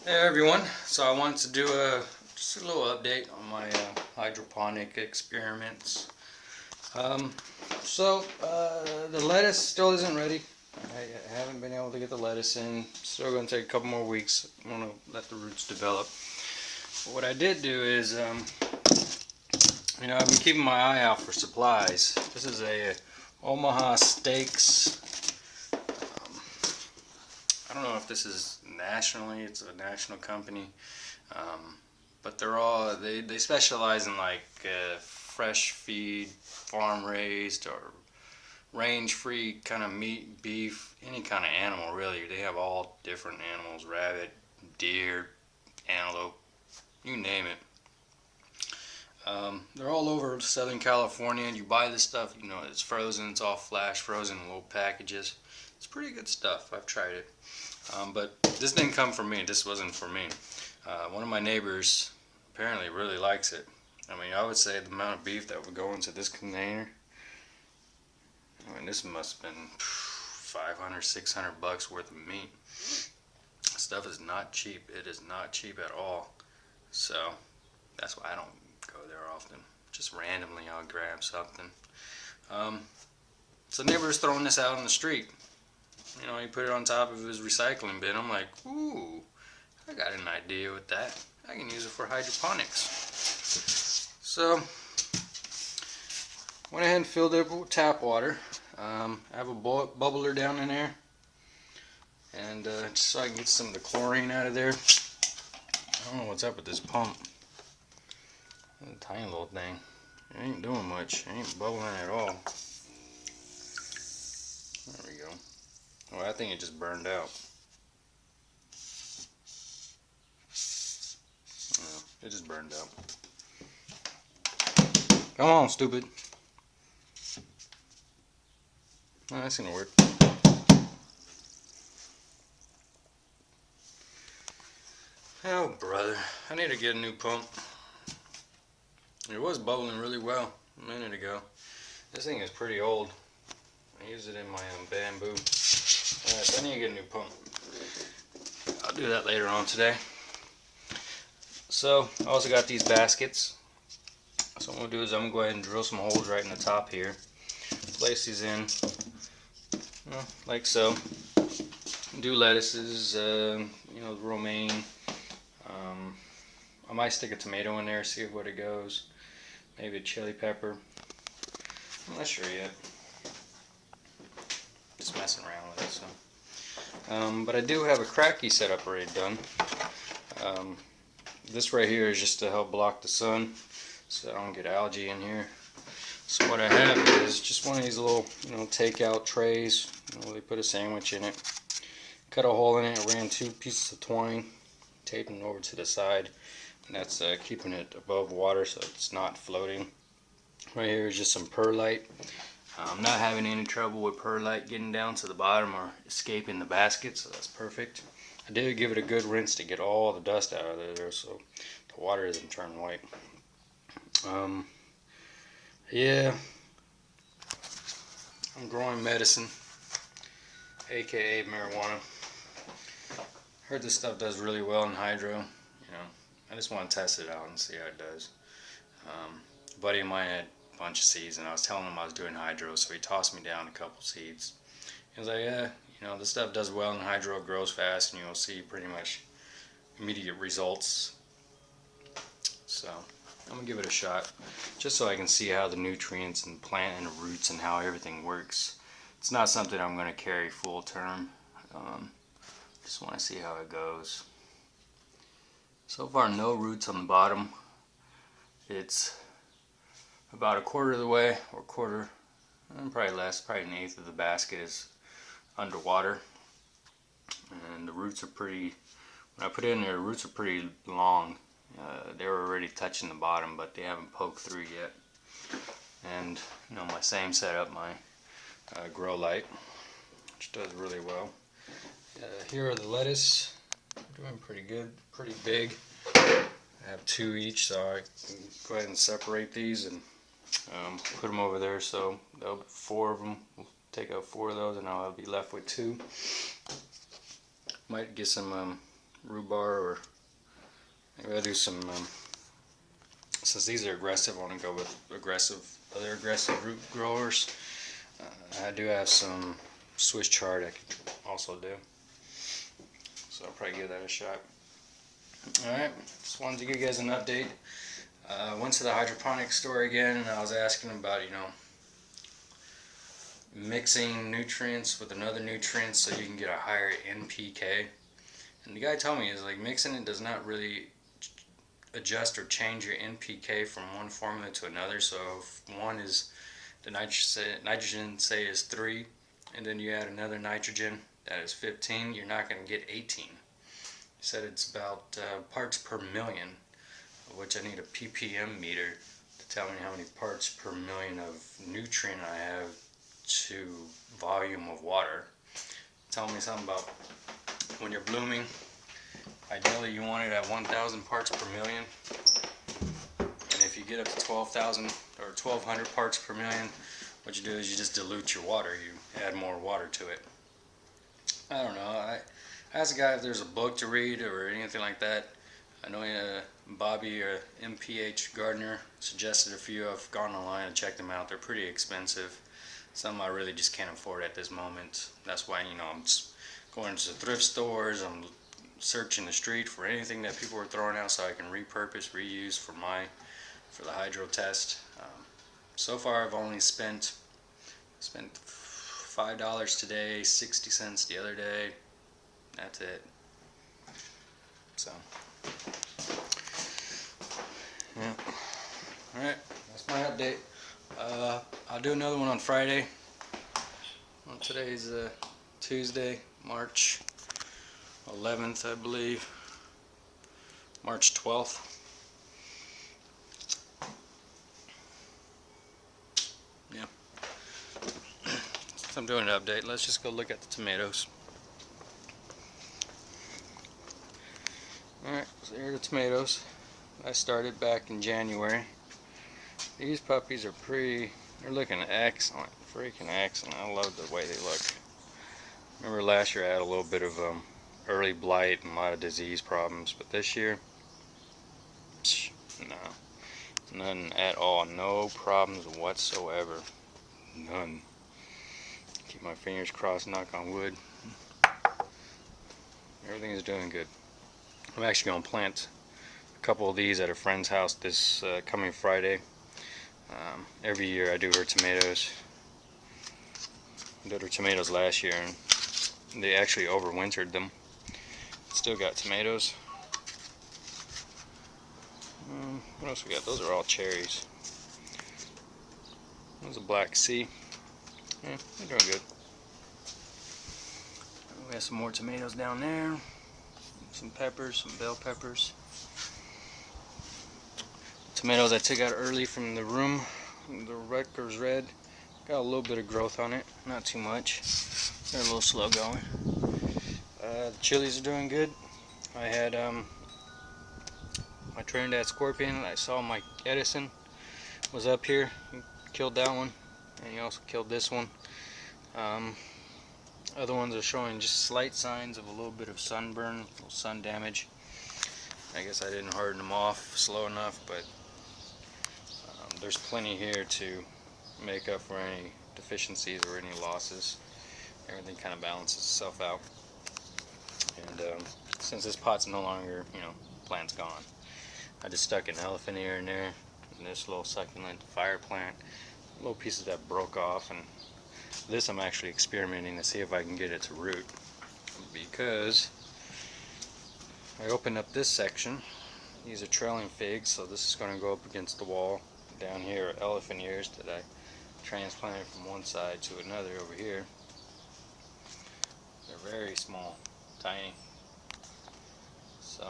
Hey everyone, so I wanted to do just a little update on my hydroponic experiments. Um, the lettuce still isn't ready. I haven't been able to get the lettuce in. Still going to take a couple more weeks. I want to let the roots develop. But what I did do is, I've been keeping my eye out for supplies. This is a Omaha Steaks. I don't know if this is nationally. It's a national company. But they specialize in like fresh feed, farm raised or range free kind of meat, beef, any kind of animal really. They have all different animals: rabbit, deer, antelope, you name it. They're all over Southern California, and you buy this stuff. It's frozen. It's all flash frozen in little packages. It's pretty good stuff. I've tried it, but this didn't come from me. This wasn't for me. One of my neighbors apparently really likes it. I mean, I would say the amount of beef that would go into this container, I mean, this must have been 500, 600 bucks worth of meat. Stuff is not cheap. It is not cheap at all. So that's why I don't go there often. Just randomly I'll grab something. So neighbor's throwing this out on the street. He put it on top of his recycling bin. I'm like, ooh, I got an idea with that. I can use it for hydroponics. So, went ahead and filled it with tap water. I have a bubbler down in there, and just so I can get some of the chlorine out of there. I don't know what's up with this pump. It's a tiny little thing. It ain't doing much. It ain't bubbling at all. There we go. Oh, I think it just burned out. It just burned out. Come on, stupid. Oh, that's gonna work. Oh, brother. I need to get a new pump. It was bubbling really well a minute ago. This thing is pretty old. I use it in my bamboo. Alright, so I need to get a new pump. I'll do that later on today. So, I also got these baskets. So what I'm going to do is I'm going to go ahead and drill some holes right in the top here. Place these in, like so. Do lettuces, romaine. I might stick a tomato in there, see what it goes. Maybe a chili pepper. I'm not sure yet. Just messing around with it. So. But I do have a cracky setup already done. This right here is just to help block the sun, so I don't get algae in here. So what I have is just one of these little, takeout trays. They put a sandwich in it. Cut a hole in it. Ran 2 pieces of twine, taping it over to the side. And that's keeping it above water so it's not floating. Right here is just some perlite. I'm not having any trouble with perlite getting down to the bottom or escaping the basket, so that's perfect. I did give it a good rinse to get all the dust out of there so the water isn't turning white. Yeah, I'm growing medicine, aka marijuana. Heard this stuff does really well in hydro. I just want to test it out and see how it does. A buddy of mine had a bunch of seeds, and I was telling him I was doing hydro, so he tossed me down a couple seeds. He was like, yeah, this stuff does well in hydro, it grows fast, and you'll see pretty much immediate results. So I'm going to give it a shot, just so I can see how the nutrients and plant and roots and how everything works. It's not something I'm going to carry full term. Just want to see how it goes. So far, no roots on the bottom. It's about a quarter of the way, or quarter, probably less, probably an eighth of the basket is underwater. And the roots are pretty, when I put it in there, the roots are pretty long. They were already touching the bottom, but they haven't poked through yet. And my same setup, my grow light, which does really well. Here are the lettuce. Doing pretty good, pretty big. I have 2 each, so I can go ahead and separate these and put them over there. So there'll be 4 of them. We'll take out 4 of those, and I'll be left with 2. Might get some rhubarb, or maybe I'll do some, since these are aggressive, I want to go with other aggressive root growers. I do have some Swiss chard I could also do, so I'll probably give that a shot. Alright, just wanted to give you guys an update. Went to the hydroponic store again, and I was asking about, mixing nutrients with another nutrient so you can get a higher NPK. And the guy told me, is like, mixing it does not really adjust or change your NPK from one formula to another. So if one is the nitrogen say is 3, and then you add another nitrogen that is 15, you're not going to get 18. He said it's about parts per million, which I need a ppm meter to tell me how many parts per million of nutrient I have to volume of water. Tell me something about when you're blooming, ideally you want it at 1,000 parts per million, and if you get up to 12,000 or 1,200 parts per million, what you do is you just dilute your water, you add more water to it. I don't know, I asked a guy if there's a book to read or anything like that. I know Bobby or MPH Gardner suggested a few. I've gone online and checked them out. They're pretty expensive. Some I really just can't afford at this moment. That's why, I'm just going to thrift stores. I'm searching the street for anything that people are throwing out so I can repurpose, reuse for the hydro test. So far I've only spent $5 today, 60 cents the other day. That's it. So yeah. Alright, that's my update. I'll do another one on Friday. Well, today's Tuesday, March 11th, I believe. March 12th. Yeah. So I'm doing an update. Let's just go look at the tomatoes. Alright, so here are the tomatoes. I started back in January. These puppies are they're looking excellent, freaking excellent. I love the way they look. Remember last year I had a little bit of early blight and a lot of disease problems, but this year, no, none at all, no problems whatsoever, none. Keep my fingers crossed, knock on wood. Everything is doing good. I'm actually going to plant a couple of these at a friend's house this coming Friday. Every year I do her tomatoes. I did her tomatoes last year and they actually overwintered them. Still got tomatoes. What else we got? Those are all cherries. There's a black sea. Yeah, they're doing good. We have some more tomatoes down there. Some peppers, some bell peppers. Tomatoes I took out early from the room, the Rutgers Red. Got a little bit of growth on it, not too much. They're a little slow going. The chilies are doing good. I had my Trinidad Scorpion. I saw Mike Edison was up here. He killed that one, and he also killed this one. Other ones are showing just slight signs of a little bit of sunburn, a little sun damage. I guess I didn't harden them off slow enough, but there's plenty here to make up for any deficiencies or any losses. Everything kind of balances itself out. And since this pot's no longer, plant's gone, I just stuck an elephant ear in there, and this little succulent fire plant, little pieces that broke off, and this I'm actually experimenting to see if I can get it to root, because I opened up this section. These are trailing figs, so this is going to go up against the wall. Down here are elephant ears that I transplanted from one side to another over here. They're very small, tiny. So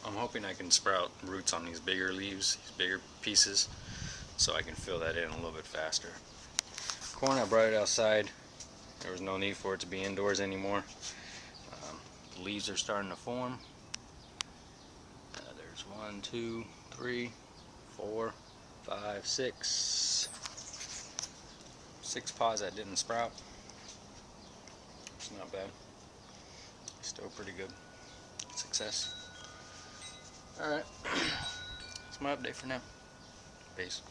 I'm hoping I can sprout roots on these bigger leaves, these bigger pieces, so I can fill that in a little bit faster. Corn, I brought it outside. There was no need for it to be indoors anymore. The leaves are starting to form. There's 1, 2, 3, 4, 5, 6. 6 pods that didn't sprout. It's not bad. Still pretty good. Success. Alright. That's my update for now. Peace.